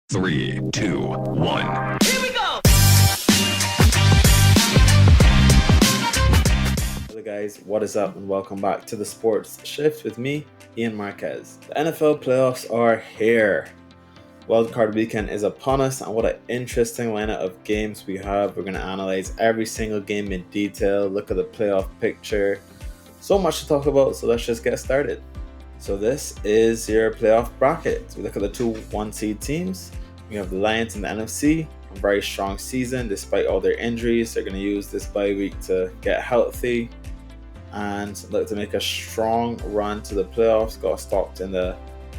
3, 2, 1. Here we go! Hello guys, what is up and welcome back to the Sports Shift with me, Ian Marquez. The NFL playoffs are here. Wildcard Weekend is upon us, and what an interesting lineup of games we have. We're going to analyze every single game in detail, look at the playoff picture. So much to talk about, so let's just get started. So this is your playoff bracket. We look at the two 1-seed teams. We have the Lions in the NFC, a very strong season despite all their injuries. They're going to use this bye week to get healthy and look to make a strong run to the playoffs. Got stopped in the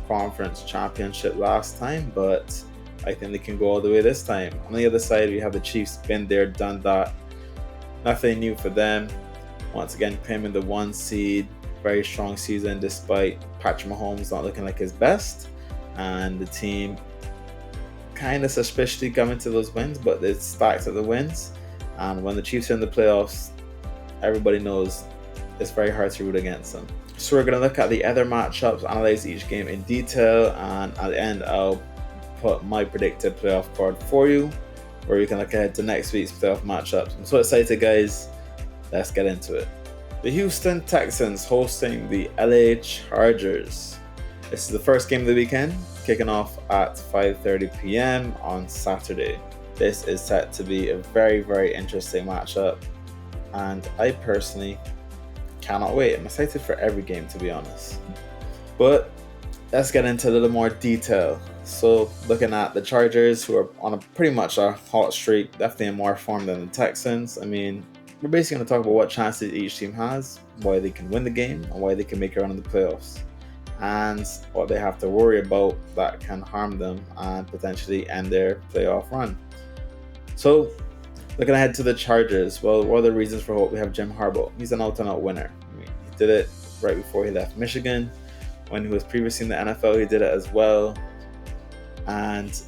conference championship last time, but I think they can go all the way this time. On the other side, we have the Chiefs, been there, done that. Nothing new for them. Once again, claiming the 1-seed. Very strong season despite Patrick Mahomes not looking like his best, and the team kind of suspiciously coming to those wins, but it's stacked at the wins. And when the Chiefs are in the playoffs, everybody knows it's very hard to root against them. So we're going to look at the other matchups, analyze each game in detail, and at the end I'll put my predicted playoff card for you, where you can look ahead to next week's playoff matchups. I'm so excited, guys. Let's get into it. The Houston Texans hosting the LA Chargers. This is the first game of the weekend, kicking off at 5:30 p.m. on Saturday. This is set to be a very, very interesting matchup, and I personally cannot wait. I'm excited for every game, to be honest. But let's get into a little more detail. So looking at the Chargers, who are on pretty much a hot streak, definitely in more form than the Texans. I mean, we're basically going to talk about what chances each team has, why they can win the game, and why they can make a run in the playoffs, and what they have to worry about that can harm them and potentially end their playoff run. So, looking ahead to the Chargers, well, what are the reasons for hope? We have Jim Harbaugh. He's an out-and-out winner. I mean, he did it right before he left Michigan. When he was previously in the NFL, he did it as well. And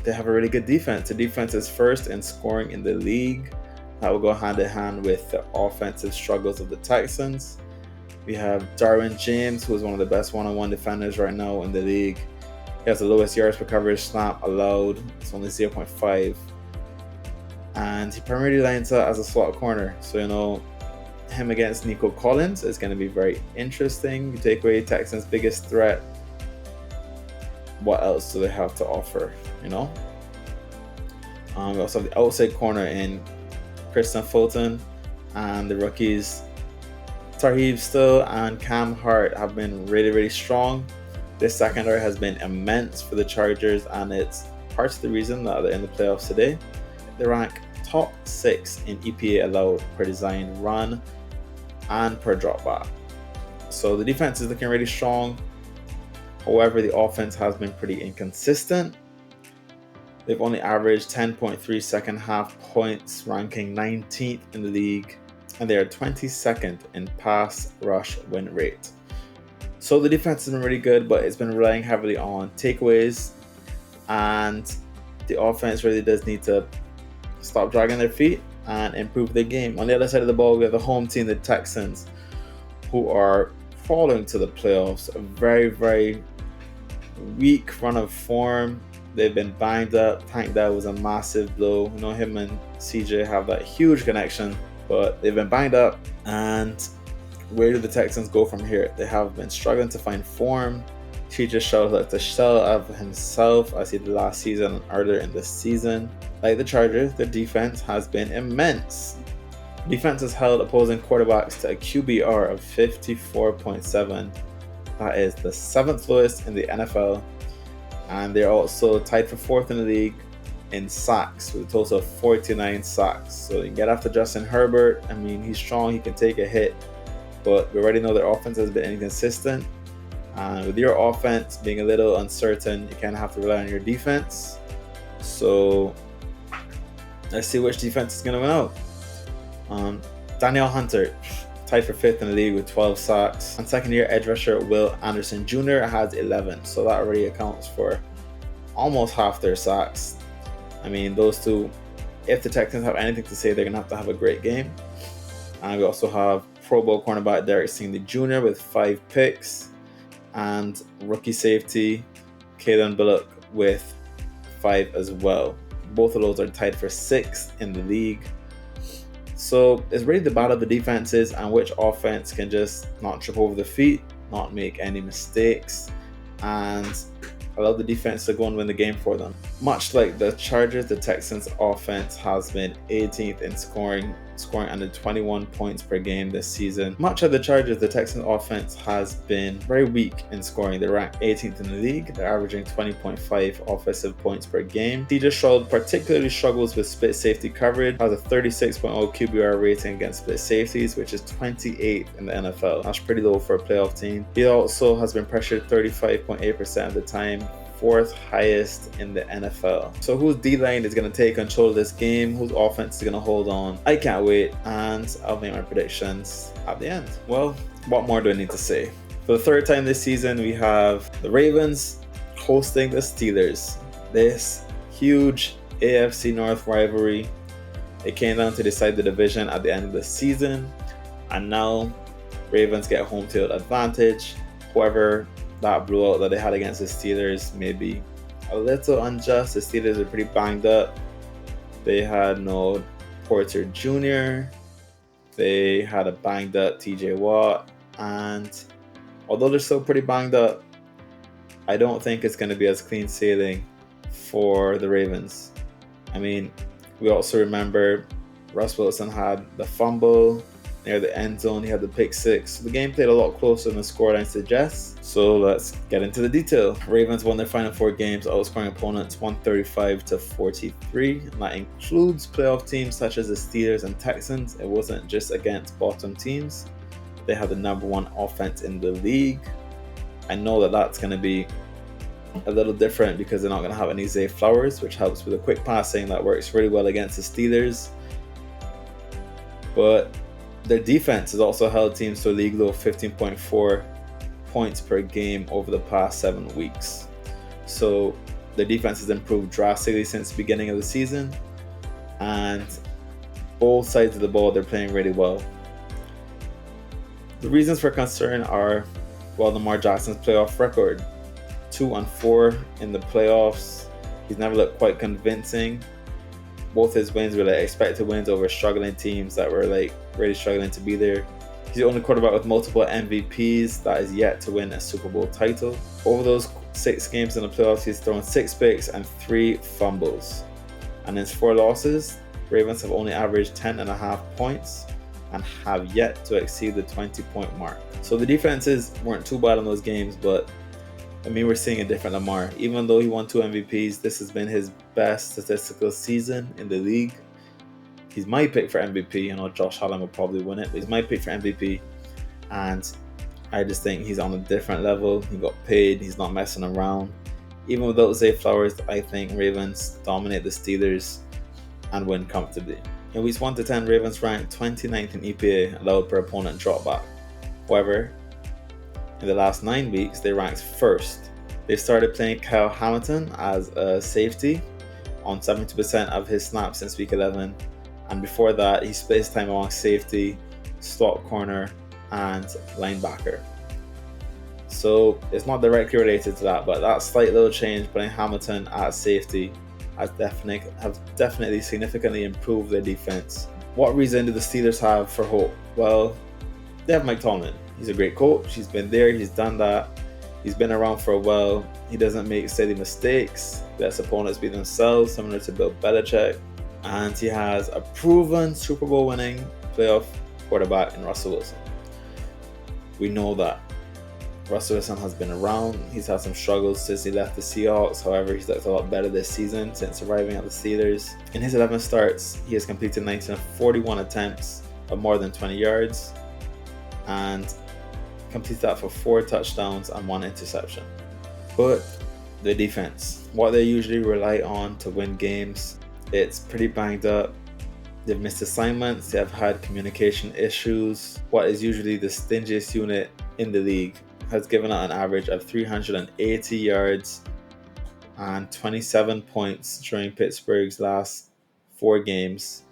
they have a really good defense. The defense is first in scoring in the league. That will go hand in hand with the offensive struggles of the Texans. We have Darwin James, who is one of the best one-on-one defenders right now in the league. He has the lowest yards per coverage snap allowed. It's only 0.5. And he primarily lines up as a slot corner. So, him against Nico Collins is going to be very interesting. You take away Texans' biggest threat. What else do they have to offer? We also have the outside corner in Kristen Fulton, and the rookies Tarheeb Still and Cam Hart have been really, really strong. This secondary has been immense for the Chargers, and it's part of the reason that they're in the playoffs today. They rank top 6 in EPA allowed per designed run and per dropback. So the defense is looking really strong. However, the offense has been pretty inconsistent. They've only averaged 10.3 second half points, ranking 19th in the league, and they are 22nd in pass rush win rate. So the defense has been really good, but it's been relying heavily on takeaways, and the offense really does need to stop dragging their feet and improve their game. On the other side of the ball, we have the home team, the Texans, who are falling to the playoffs. A very, very weak run of form. They've been banged up. Tank Dell was a massive blow. Him and CJ have that huge connection, but they've been banged up. And where do the Texans go from here? They have been struggling to find form. CJ Stroud looked the shell of himself as he did last season and earlier in this season. Like the Chargers, their defense has been immense. Defense has held opposing quarterbacks to a QBR of 54.7. That is the 7th lowest in the NFL. And they're also tied for 4th in the league in sacks with a total of 49 sacks. So you can get after Justin Herbert. I mean, he's strong, he can take a hit, but we already know their offense has been inconsistent. And with your offense being a little uncertain, you kind of have to rely on your defense. So let's see which defense is going to win out. Danielle Hunter, tied for 5th in the league with 12 sacks. And second-year edge rusher Will Anderson Jr. has 11. So that already accounts for almost half their sacks. I mean, those two, if the Texans have anything to say, they're going to have a great game. And we also have Pro Bowl cornerback Derek Stingley Jr. with 5 picks. And rookie safety Caden Bullock with 5 as well. Both of those are tied for 6th in the league. So it's really the battle of the defenses and which offense can just not trip over the feet, not make any mistakes, and allow the defense to go and win the game for them. Much like the Chargers, the Texans offense has been 18th in scoring under 21 points per game this season. Much like the Chargers, the Texans offense has been very weak in scoring. They're ranked 18th in the league. They're averaging 20.5 offensive points per game. CJ Stroud particularly struggles with split safety coverage, has a 36.0 QBR rating against split safeties, which is 28th in the NFL. That's pretty low for a playoff team. He also has been pressured 35.8% of the time, 4th highest in the NFL. So whose D-line is going to take control of this game? Whose offense is going to hold on? I can't wait, and I'll make my predictions at the end. Well, what more do I need to say? For the 3rd time this season, we have the Ravens hosting the Steelers. This huge AFC North rivalry. It came down to decide the division at the end of the season, and now Ravens get home field advantage. However, that blowout that they had against the Steelers may be a little unjust. The Steelers are pretty banged up. They had no Porter Jr. They had a banged up TJ Watt. And although they're still pretty banged up, I don't think it's going to be as clean sailing for the Ravens. I mean, we also remember Russ Wilson had the fumble near the end zone. He had the pick 6. So the game played a lot closer than the scoreline suggests. So let's get into the detail. Ravens won their final 4 games, outscoring opponents 135-43. And that includes playoff teams such as the Steelers and Texans. It wasn't just against bottom teams. They had the number 1 offense in the league. I know that that's going to be a little different because they're not going to have any Zay Flowers, which helps with the quick passing. That works really well against the Steelers. But their defense has also held teams to a league low of 15.4 points per game over the past 7 weeks. So their defense has improved drastically since the beginning of the season, and both sides of the ball, they're playing really well. The reasons for concern are, well, Lamar Jackson's playoff record. 2-4 in the playoffs. He's never looked quite convincing. Both his wins were expected wins over struggling teams that were really struggling to be there. He's the only quarterback with multiple MVPs that is yet to win a Super Bowl title. Over those 6 games in the playoffs, he's thrown 6 picks and 3 fumbles. And in his 4 losses, Ravens have only averaged 10.5 points and have yet to exceed the 20-point mark. So the defenses weren't too bad in those games, but I mean, we're seeing a different Lamar. Even though he won 2 MVPs, this has been his best statistical season in the league. He's my pick for MVP. I know Josh Allen will probably win it, but he's my pick for MVP. And I just think he's on a different level. He got paid. He's not messing around. Even without Zay Flowers, I think Ravens dominate the Steelers and win comfortably. In weeks 1 to 10, Ravens ranked 29th in EPA, allowed per opponent dropback. However, in the last 9 weeks, they ranked 1st. They started playing Kyle Hamilton as a safety on 70% of his snaps since week 11. And before that, he split his time among safety, slot corner, and linebacker. So it's not directly related to that, but that slight little change, putting Hamilton at safety, have definitely significantly improved their defense. What reason do the Steelers have for hope? Well, they have Mike Tomlin. He's a great coach. He's been there. He's done that. He's been around for a while. He doesn't make silly mistakes. Lets opponents be themselves, similar to Bill Belichick. And he has a proven Super Bowl winning playoff quarterback in Russell Wilson. We know that. Russell Wilson has been around. He's had some struggles since he left the Seahawks. However, he's looked a lot better this season since arriving at the Steelers. In his 11 starts, he has completed 19 of 41 attempts of more than 20 yards. And completed that for 4 touchdowns and 1 interception. But the defense, what they usually rely on to win games, it's pretty banged up. They've missed assignments, they have had communication issues. What is usually the stingiest unit in the league has given out an average of 380 yards and 27 points during Pittsburgh's last 4 games,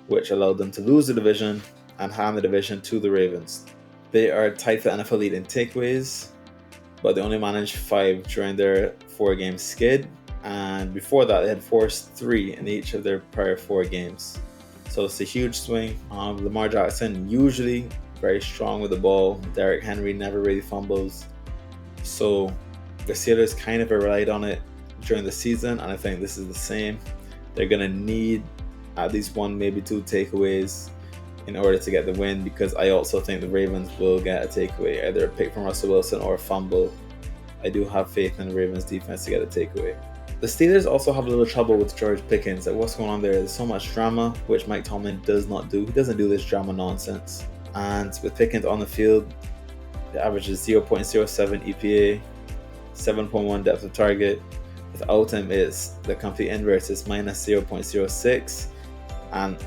which allowed them to lose the division and hand the division to the Ravens. They are tied for the NFL lead in takeaways, but they only managed 5 during their 4-game skid. and before that they had forced 3 in each of their prior 4 games. So it's a huge swing. Lamar Jackson usually very strong with the ball. Derrick Henry never really fumbles. So the Steelers kind of relied on it during the season, and I think this is the same. They're going to need at least 1, maybe 2 takeaways in order to get the win, because I also think the Ravens will get a takeaway, either a pick from Russell Wilson or a fumble. I do have faith in the Ravens defense to get a takeaway. The Steelers also have a little trouble with George Pickens. Like, what's going on there? There's so much drama, which Mike Tomlin does not do. He doesn't do this drama nonsense. And with Pickens on the field, the average is 0.07 EPA, 7.1 depth of target. Without him, it's the complete inverse. It's minus 0.06 and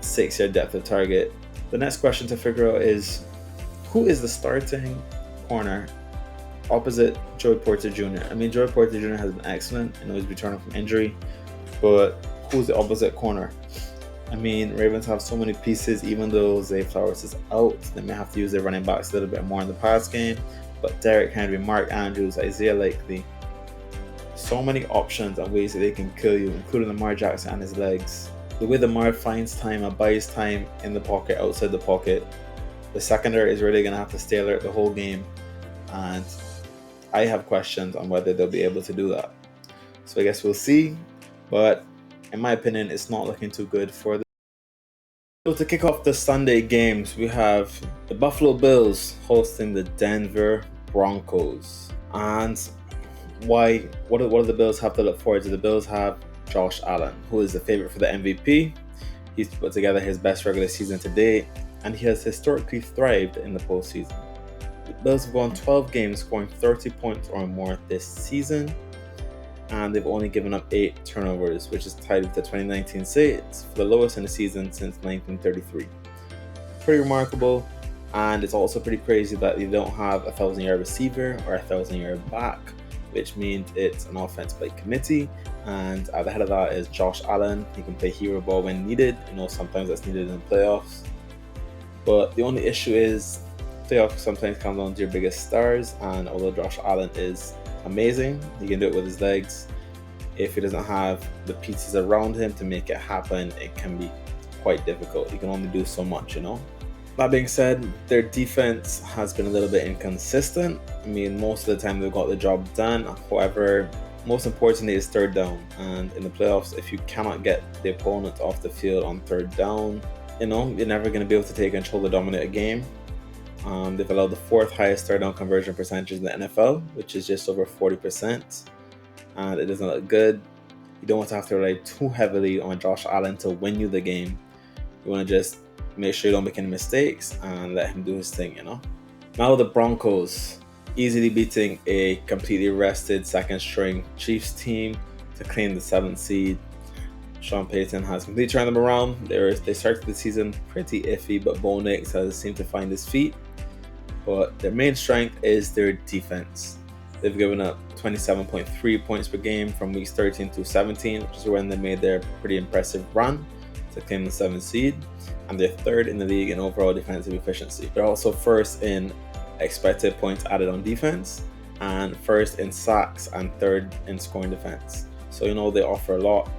6-yard depth of target. The next question to figure out is, who is the starting corner opposite Joey Porter Jr.? I mean, Joey Porter Jr. has been excellent. I know he's returning from injury, but who's the opposite corner? I mean, Ravens have so many pieces. Even though Zay Flowers is out, they may have to use their running backs a little bit more in the pass game. But Derrick Henry, Mark Andrews, Isaiah Likely, so many options and ways that they can kill you, including Lamar Jackson and his legs. The way Lamar finds time and buys time in the pocket, outside the pocket, the secondary is really going to have to stay alert the whole game. And I have questions on whether they'll be able to do that. So I guess we'll see. But in my opinion, it's not looking too good for them. So to kick off the Sunday games, we have the Buffalo Bills hosting the Denver Broncos. And what do the Bills have to look forward to? The Bills have Josh Allen, who is the favorite for the MVP. He's put together his best regular season to date, and he has historically thrived in the postseason. The Bills have won 12 games, scoring 30 points or more this season, and they've only given up 8 turnovers, which is tied with the 2019 Saints for the lowest in the season since 1933. Pretty remarkable, and it's also pretty crazy that they don't have a 1,000-yard receiver or a 1,000-yard back, which means it's an offense by committee. And at the head of that is Josh Allen. He can play hero ball when needed. Sometimes that's needed in the playoffs. But the only issue is playoffs sometimes come down to your biggest stars. And although Josh Allen is amazing, he can do it with his legs. If he doesn't have the pieces around him to make it happen, it can be quite difficult. He can only do so much, That being said, their defense has been a little bit inconsistent. I mean, most of the time they've got the job done. However, most importantly is third down. And in the playoffs, if you cannot get the opponent off the field on third down, you're never going to be able to take control or dominate a game. They've allowed the 4th highest third down conversion percentage in the NFL, which is just over 40%. And it doesn't look good. You don't want to have to rely too heavily on Josh Allen to win you the game. You want to just make sure you don't make any mistakes and let him do his thing, Now the Broncos, easily beating a completely rested second-string Chiefs team to claim the 7th seed. Sean Payton has completely turned them around. They started the season pretty iffy, but Bo Nix has seemed to find his feet. But their main strength is their defense. They've given up 27.3 points per game from weeks 13 to 17, which is when they made their pretty impressive run to claim the 7th seed. And they're 3rd in the league in overall defensive efficiency. They're also 1st in expected points added on defense, and 1st in sacks, and 3rd in scoring defense. So they offer a lot.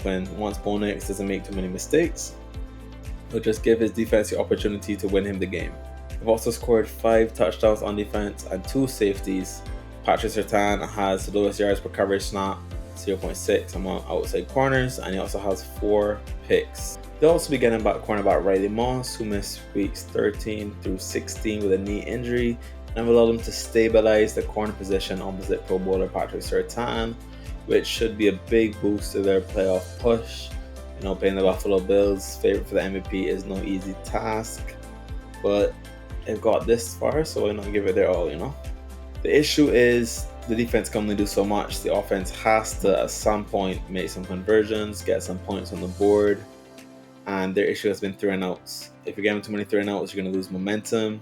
Once Bo Nix doesn't make too many mistakes, he'll just give his defense the opportunity to win him the game. They've also scored 5 touchdowns on defense and 2 safeties. Patrick Surtain has the lowest yards per coverage snap, 0.6 among outside corners, and he also has 4 picks. They'll also be getting back cornerback Riley Moss, who missed weeks 13 through 16 with a knee injury, and will allow them to stabilize the corner position opposite Pro Bowler Patrick Surtain, which should be a big boost to their playoff push. Playing the Buffalo Bills, favorite for the MVP, is no easy task, but they've got this far, so why not give it their all, The issue is the defense can only do so much. The offense has to, at some point, make some conversions, get some points on the board. And their issue has been 3 and outs. If you're getting too many 3 and outs, you're going to lose momentum.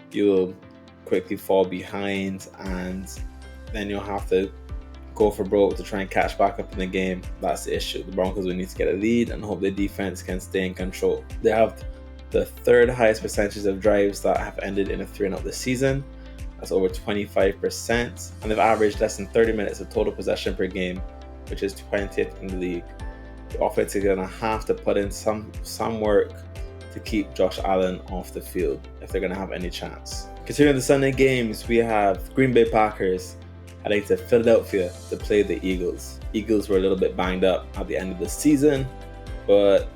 You'll quickly fall behind, and then you'll have to go for broke to try and catch back up in the game. That's the issue. The Broncos will need to get a lead and hope their defense can stay in control. They have the 3rd highest percentage of drives that have ended in a 3 and out this season. That's over 25%. And they've averaged less than 30 minutes of total possession per game which is 20th in the league. The offense is going to have to put in some work to keep Josh Allen off the field if they're going to have any chance. Considering the Sunday games, we have Green Bay Packers heading to Philadelphia to play the Eagles. Eagles were a little bit banged up at the end of the season, but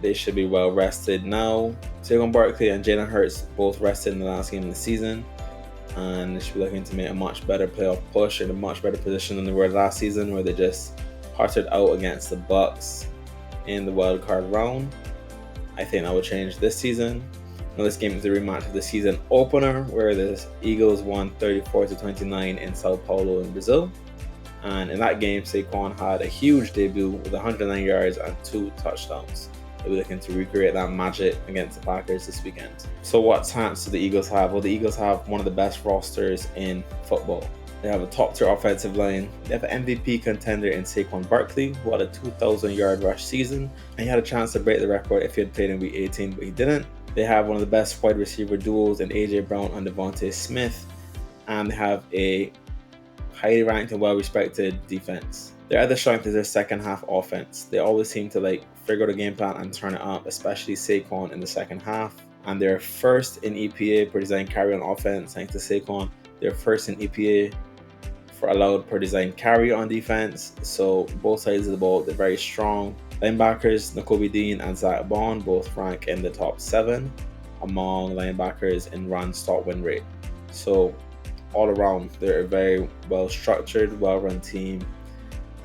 they should be well rested now. Saquon Barkley and Jalen Hurts both rested in the last game of the season, and they should be looking to make a much better playoff push in a much better position than they were last season, where they just parted out against the Bucs in the wildcard round. I think that will change this season. Now, this game is a rematch of the season opener, where the Eagles won 34-29 in Sao Paulo in Brazil. And in that game, Saquon had a huge debut with 109 yards and 2 touchdowns. They'll be looking to recreate that magic against the Packers this weekend. So what chance do the Eagles have? Well, the Eagles have one of the best rosters in football. They have a top-tier offensive line. They have an MVP contender in Saquon Barkley, who had a 2,000-yard rush season, and he had a chance to break the record if he had played in Week 18, but he didn't. They have one of the best wide receiver duos in A.J. Brown and Devontae Smith, and they have a highly ranked and well-respected defense. Their other strength is their second-half offense. They always seem to figure out a game plan and turn it up, especially Saquon in the second half. And they're first in EPA per design carry on offense, thanks to Saquon. They're first in EPA for allowed per design carry on defense. So both sides of the ball, they're very strong. Linebackers Nakobe Dean and Zach Bond both rank in the top 7 among linebackers in run stop win rate. So all around, they're a very well structured, well run team,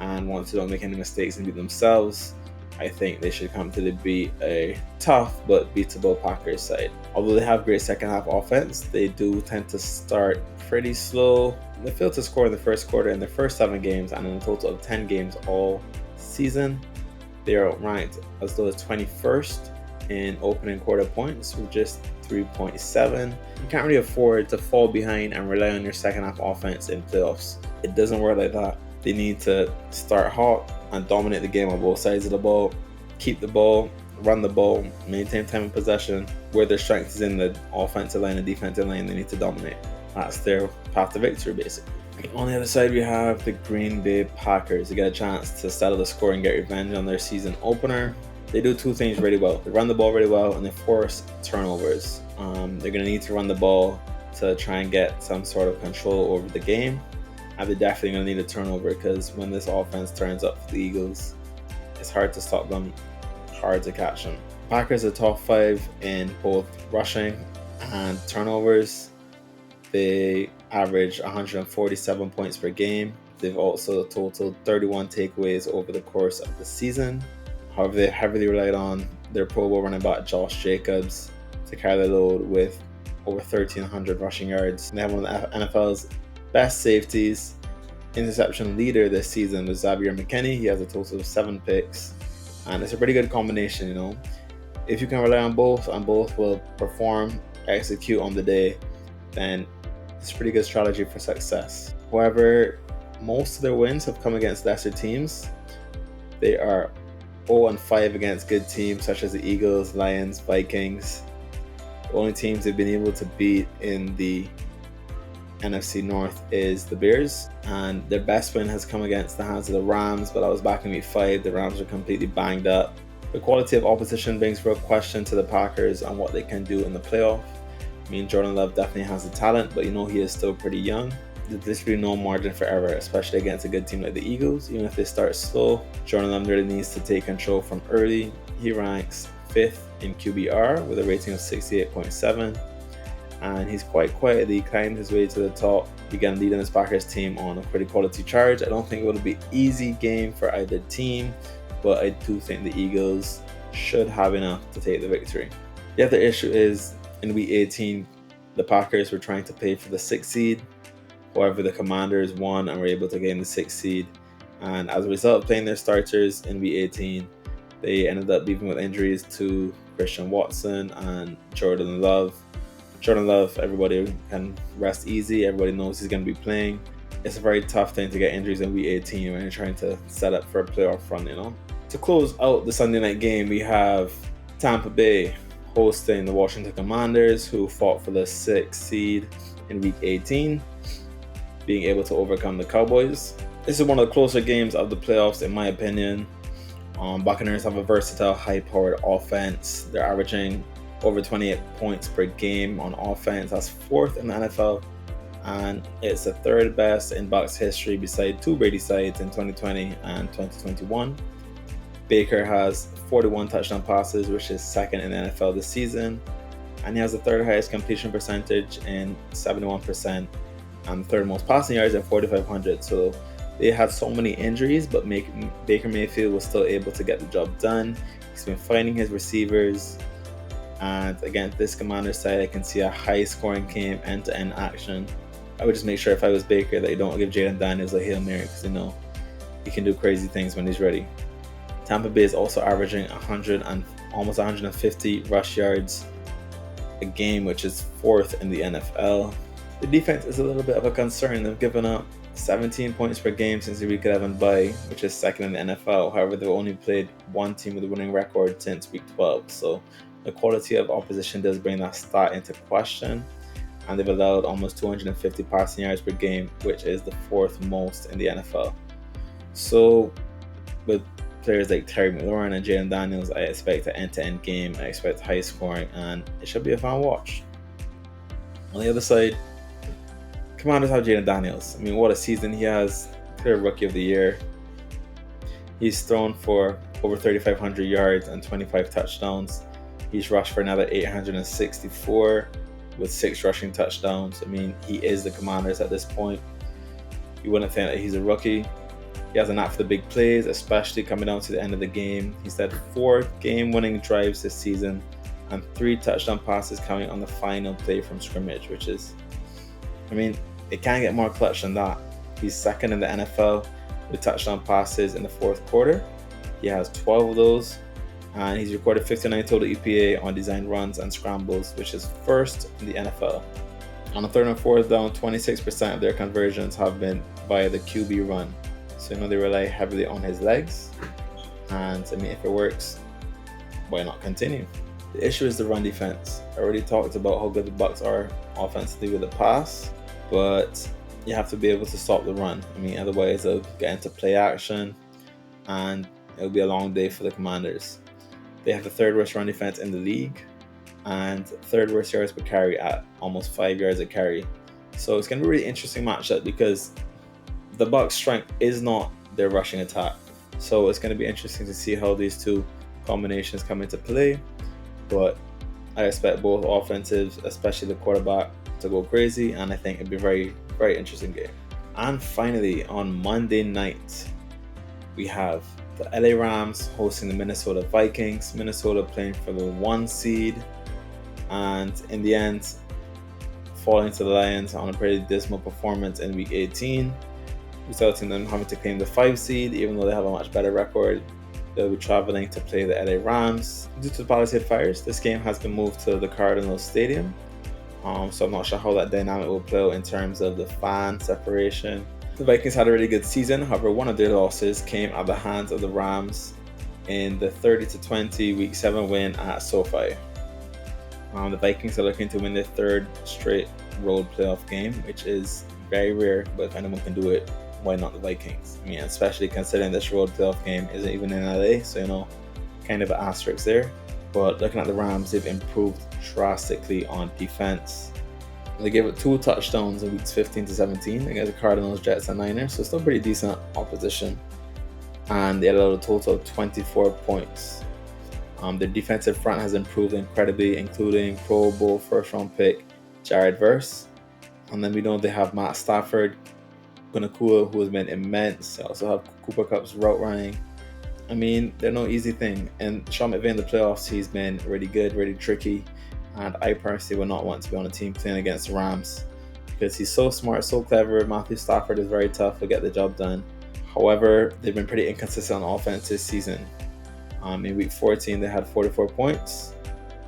and once they don't make any mistakes and beat themselves, I think they should come to beat a tough but beatable Packers side. Although they have great second half offense, they do tend to start pretty slow. They failed to score in the first quarter in their first 7 games, and in a total of 10 games all season. They are ranked as low as 21st in opening quarter points with just 3.7. You can't really afford to fall behind and rely on your second half offense in playoffs. It doesn't work like that. They need to start hot and dominate the game on both sides of the ball, keep the ball, run the ball, maintain time of possession. Where their strength is in the offensive line and defensive line, they need to dominate. That's their path to victory, basically. On the other side, we have the Green Bay Packers. They get a chance to settle the score and get revenge on their season opener. They do 2 things really well. They run the ball really well, and they force turnovers. They're going to need to run the ball to try and get some sort of control over the game. And they're definitely going to need a turnover, because when this offense turns up for the Eagles, it's hard to stop them, hard to catch them. Packers are top 5 in both rushing and turnovers. They average 147 points per game. They've also totaled 31 takeaways over the course of the season. However, they heavily relied on their Pro Bowl running back Josh Jacobs to carry the load with over 1,300 rushing yards. And they have one of the NFL's best safeties. Interception leader this season was Xavier McKinney. He has a total of 7 picks, and it's a pretty good combination, you know. If you can rely on both, and both will perform, execute on the day, then it's a pretty good strategy for success. However, most of their wins have come against lesser teams. They are 0-5 against good teams such as the Eagles, Lions, Vikings. The only teams they've been able to beat in the NFC North is the Bears, and their best win has come against the hands of the Rams, but that was back in Week 5. The Rams are completely banged up. The quality of opposition brings real question to the Packers on what they can do in the playoff. I mean, Jordan Love definitely has the talent, but he is still pretty young. There's really no margin for error, especially against a good team like the Eagles. Even if they start slow, Jordan Love really needs to take control from early. He ranks 5th in QBR with a rating of 68.7, and he's quite quietly climbed his way to the top, began leading his Packers team on a pretty quality charge. I don't think it will be an easy game for either team, but I do think the Eagles should have enough to take the victory. The other issue is, in Week 18, the Packers were trying to play for the 6th seed. However, the Commanders won and were able to gain the 6th seed. And as a result of playing their starters in Week 18, they ended up leaving with injuries to Christian Watson and Jordan Love. Jordan Love, everybody can rest easy. Everybody knows he's going to be playing. It's a very tough thing to get injuries in Week 18 when you're trying to set up for a playoff run, To close out the Sunday night game, we have Tampa Bay hosting the Washington Commanders, who fought for the 6th seed in Week 18, being able to overcome the Cowboys. This is one of the closer games of the playoffs, in my opinion. Buccaneers have a versatile, high-powered offense. They're averaging over 28 points per game on offense. That's fourth in the NFL, and it's the third best in Bucs history beside two Brady sides in 2020 and 2021. Baker has 41 touchdown passes, which is second in the NFL this season, and he has the third highest completion percentage in 71% and the third most passing yards in 4,500. So they had so many injuries, but Baker Mayfield was still able to get the job done. He's been finding his receivers, and against this Commanders side, I can see a high-scoring game, end-to-end action. I would just make sure if I was Baker that you don't give Jalen Daniels a Hail Mary, because he can do crazy things when he's ready. Tampa Bay is also averaging 100 and almost 150 rush yards a game, which is fourth in the NFL. The defense is a little bit of a concern. They've given up 17 points per game since the week 11 bye, which is second in the NFL. However, they've only played one team with a winning record since week 12. So the quality of opposition does bring that stat into question. And they've allowed almost 250 passing yards per game, which is the fourth most in the NFL. So with players like Terry McLaurin and Jalen Daniels, I expect an end-to-end game. I expect high scoring, and it should be a fun watch. On the other side, Commanders have Jalen Daniels. I mean, what a season he has. Clear Rookie of the Year. He's thrown for over 3,500 yards and 25 touchdowns. He's rushed for another 864 with 6 rushing touchdowns. I mean, he is the Commanders at this point. You wouldn't think that he's a rookie. He has a knack for the big plays, especially coming down to the end of the game. He's had 4 game-winning drives this season and 3 touchdown passes coming on the final play from scrimmage, which is, I mean, it can't get more clutch than that. He's second in the NFL with touchdown passes in the fourth quarter. He has 12 of those, and he's recorded 59 total EPA on designed runs and scrambles, which is first in the NFL. On the third and fourth down, 26% of their conversions have been via the QB run. So they rely heavily on his legs, and I mean, if it works, why not continue? The issue is the run defense. I already talked about how good the Bucs are offensively with the pass, but you have to be able to stop the run. I mean, otherwise they'll get into play action, and it'll be a long day for the Commanders. They have the third worst run defense in the league, and third worst yards per carry at almost 5 yards a carry. So it's going to be a really interesting matchup, because the Bucs' strength is not their rushing attack. So it's going to be interesting to see how these two combinations come into play. But I expect both offensives, especially the quarterback, to go crazy, and I think it'd be a very, very interesting game. And finally, on Monday night, we have the LA Rams hosting the Minnesota Vikings. Minnesota playing for the 1 seed, and in the end, falling to the Lions on a pretty dismal performance in Week 18, resulting in them having to claim the 5 seed, even though they have a much better record. They'll be traveling to play the LA Rams. Due to the Palisade fires, this game has been moved to the Cardinals Stadium. So I'm not sure how that dynamic will play out in terms of the fan separation. The Vikings had a really good season. However, one of their losses came at the hands of the Rams in the 30-20 Week 7 win at SoFi. The Vikings are looking to win their 3rd straight road playoff game, which is very rare, but if anyone can do it, why not the Vikings? I mean, especially considering this road playoff game isn't even in LA, so kind of an asterisk there. But looking at the Rams, they've improved drastically on defense. They gave up 2 touchdowns in weeks 15-17 against the Cardinals, Jets, and Niners, so still pretty decent opposition. And they allowed a total of 24 points. Their defensive front has improved incredibly, including Pro Bowl first-round pick Jared Verse. And then we know they have Matt Stafford, Kunakua, who has been immense. They also have Cooper Kupp's route running. I mean, they're no easy thing. And Sean McVay in the playoffs, he's been really good, really tricky. And I personally would not want to be on a team playing against the Rams, because he's so smart, so clever. Matthew Stafford is very tough to get the job done. However, they've been pretty inconsistent on offense this season. In Week 14, they had 44 points,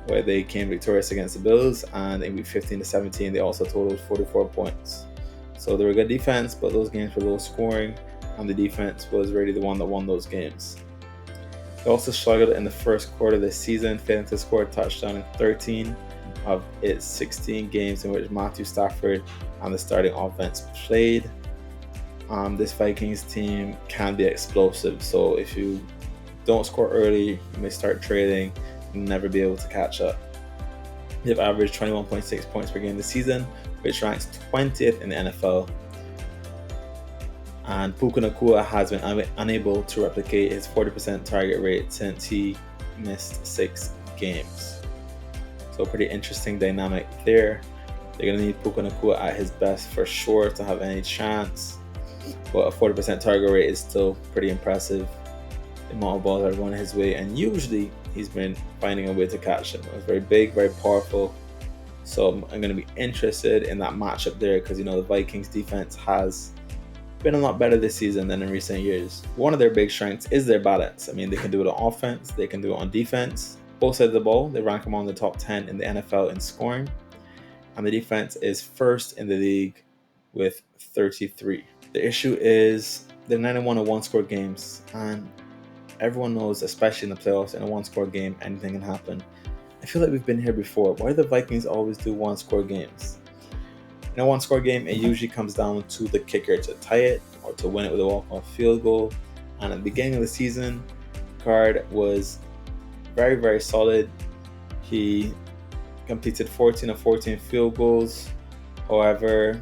where they came victorious against the Bills. And in Week 15-17, they also totaled 44 points. So they were a good defense, but those games were low scoring, and the defense was really the one that won those games. They also struggled in the first quarter of this season, failing to score a touchdown in 13 of its 16 games in which Matthew Stafford and the starting offense played. this Vikings team can be explosive. So if you don't score early, you may start trading and never be able to catch up. They've averaged 21.6 points per game this season, which ranks 20th in the NFL. And Puka Nacua has been unable to replicate his 40% target rate since he missed 6 games. So pretty interesting dynamic there. They're going to need Puka Nacua at his best for sure to have any chance. But a 40% target rate is still pretty impressive. The amount of balls are going his way, and usually he's been finding a way to catch them. It's very big, very powerful. So I'm going to be interested in that matchup there because, the Vikings defense has been a lot better this season than in recent years. One of their big strengths is their balance. I mean, they can do it on offense, they can do it on defense. Both sides of the ball, they rank among the top 10 in the NFL in scoring. And the defense is first in the league with 33. The issue is they're 9-1 in one-score games, and everyone knows, especially in the playoffs, in a one-score game, anything can happen. I feel like we've been here before. Why do the Vikings always do one-score games? In a one-score game, it usually comes down to the kicker to tie it or to win it with a walk-off field goal. And at the beginning of the season, Card was very, very solid. He completed 14 of 14 field goals. However,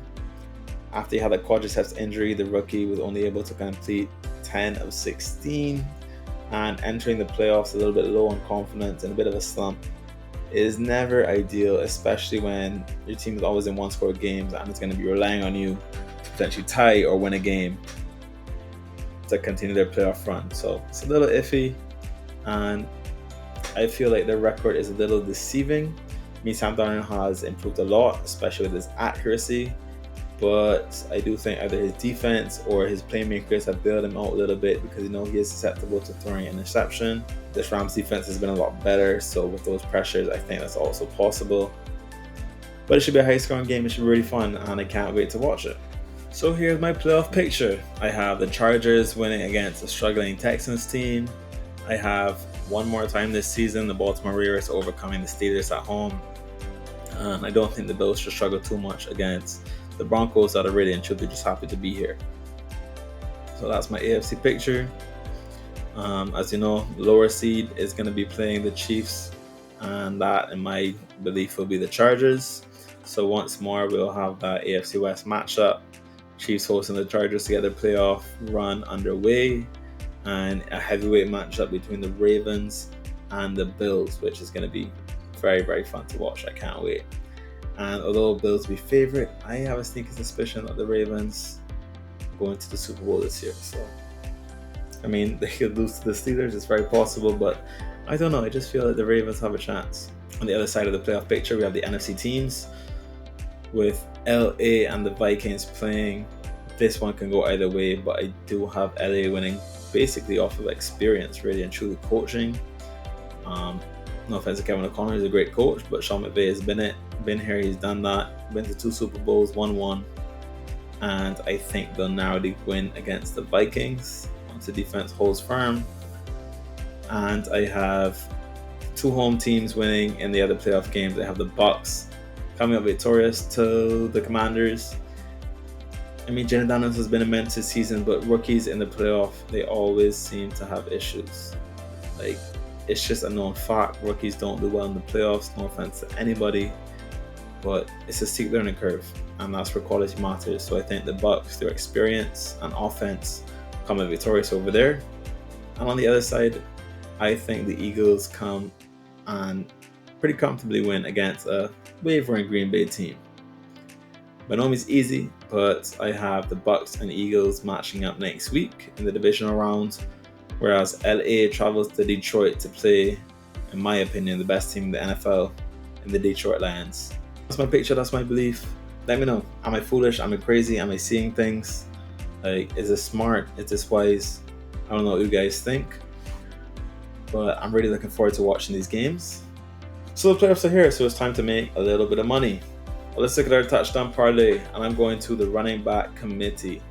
after he had a quadriceps injury, the rookie was only able to complete 10 of 16. And entering the playoffs a little bit low on confidence and a bit of a slump is never ideal, especially when your team is always in one-score games and it's going to be relying on you to potentially tie or win a game to continue their playoff run. So it's a little iffy, and I feel like their record is a little deceiving. Sam Darnold has improved a lot, especially with his accuracy, but I do think either his defense or his playmakers have bailed him out a little bit because he is susceptible to throwing an interception. This Rams defense has been a lot better, so with those pressures, I think that's also possible. But it should be a high-scoring game. It should be really fun, and I can't wait to watch it. So here's my playoff picture. I have the Chargers winning against a struggling Texans team. I have one more time this season the Baltimore Ravens overcoming the Steelers at home. And I don't think the Bills should struggle too much against the Broncos that are really and truly just happy to be here. So that's my AFC picture. As you know, the lower seed is going to be playing the Chiefs, and that, in my belief, will be the Chargers. So once more, we'll have that AFC West matchup. Chiefs hosting the Chargers to get their playoff run underway, and a heavyweight matchup between the Ravens and the Bills, which is going to be very, very fun to watch. I can't wait. And although Bills be favorite, I have a sneaky suspicion that the Ravens are going to the Super Bowl this year. So, I mean, they could lose to the Steelers. It's very possible, but I don't know. I just feel like the Ravens have a chance. On the other side of the playoff picture, we have the NFC teams with LA and the Vikings playing. This one can go either way, but I do have LA winning basically off of experience, really and truly coaching. No offense to Kevin O'Connor, he's a great coach, but Sean McVay has been here, he's done that, been to 2 Super Bowls, won 1, and I think they'll narrowly win against the Vikings once the defense holds firm. And I have 2 home teams winning in the other playoff games. I have the Bucks coming up victorious to the Commanders. I mean, Jalen Daniels has been immense this season, but rookies in the playoff, they always seem to have issues. Like, it's just a known fact. Rookies don't do well in the playoffs. No offense to anybody, but it's a steep learning curve, and that's where quality matters. So I think the Bucks, their experience and offense, come out victorious over there. And on the other side, I think the Eagles come and pretty comfortably win against a wavering Green Bay team. By no means easy, but I have the Bucks and Eagles matching up next week in the divisional round, whereas LA travels to Detroit to play, in my opinion, the best team in the NFL in the Detroit Lions. That's my picture, that's my belief. Let me know. Am I foolish? Am I crazy? Am I seeing things? Like, is this smart? Is this wise? I don't know what you guys think, but I'm really looking forward to watching these games. So the playoffs are here, so it's time to make a little bit of money. Well, let's look at our touchdown parlay, and I'm going to the running back committee.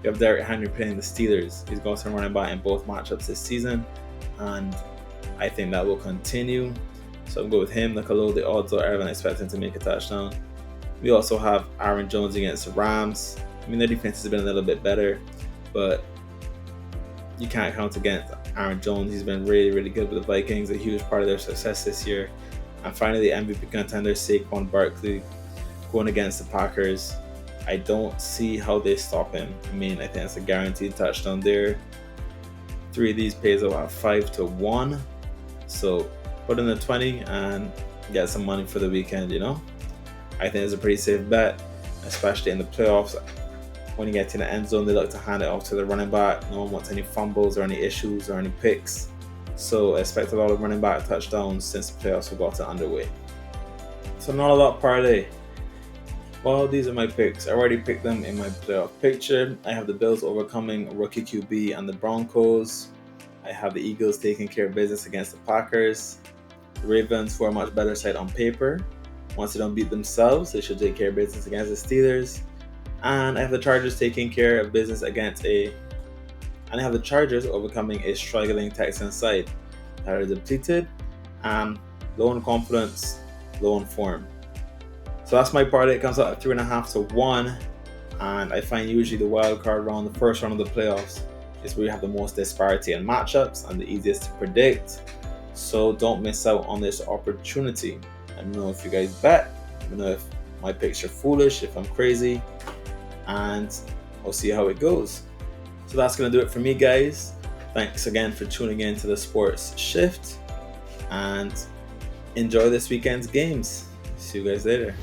We have Derrick Henry playing the Steelers. He's going to running back in both matchups this season, and I think that will continue. So I'm going with him. Look how low the odds are. Everyone expects him to make a touchdown. We also have Aaron Jones against the Rams. I mean, their defense has been a little bit better, but you can't count against Aaron Jones. He's been really, really good with the Vikings, a huge part of their success this year. And finally, the MVP contender Saquon Barkley going against the Packers. I don't see how they stop him. I mean, I think it's a guaranteed touchdown there. 3 of these pays out at 5-1. So put in the 20 and get some money for the weekend, you know? I think it's a pretty safe bet, especially in the playoffs. When you get to the end zone, they look to hand it off to the running back. No one wants any fumbles or any issues or any picks. So expect a lot of running back touchdowns since the playoffs have gotten underway. So not a lot parlay. Well, these are my picks. I already picked them in my playoff picture. I have the Bills overcoming rookie QB and the Broncos. I have the Eagles taking care of business against the Packers. The Ravens, who are a much better side on paper. Once they don't beat themselves, they should take care of business against the Steelers. And I have the Chargers taking care of business against and I have the Chargers overcoming a struggling Texans side that are depleted and low in confidence, low in form. So that's my parlay. It comes out at 3.5-1, and I find usually the wild card round, the first round of the playoffs, is where you have the most disparity in matchups and the easiest to predict. So don't miss out on this opportunity. Let me know if you guys bet. Let me know if my picks are foolish, if I'm crazy, and I'll see how it goes. So that's going to do it for me, guys. Thanks again for tuning in to the Sports Shift, and enjoy this weekend's games. See you guys later.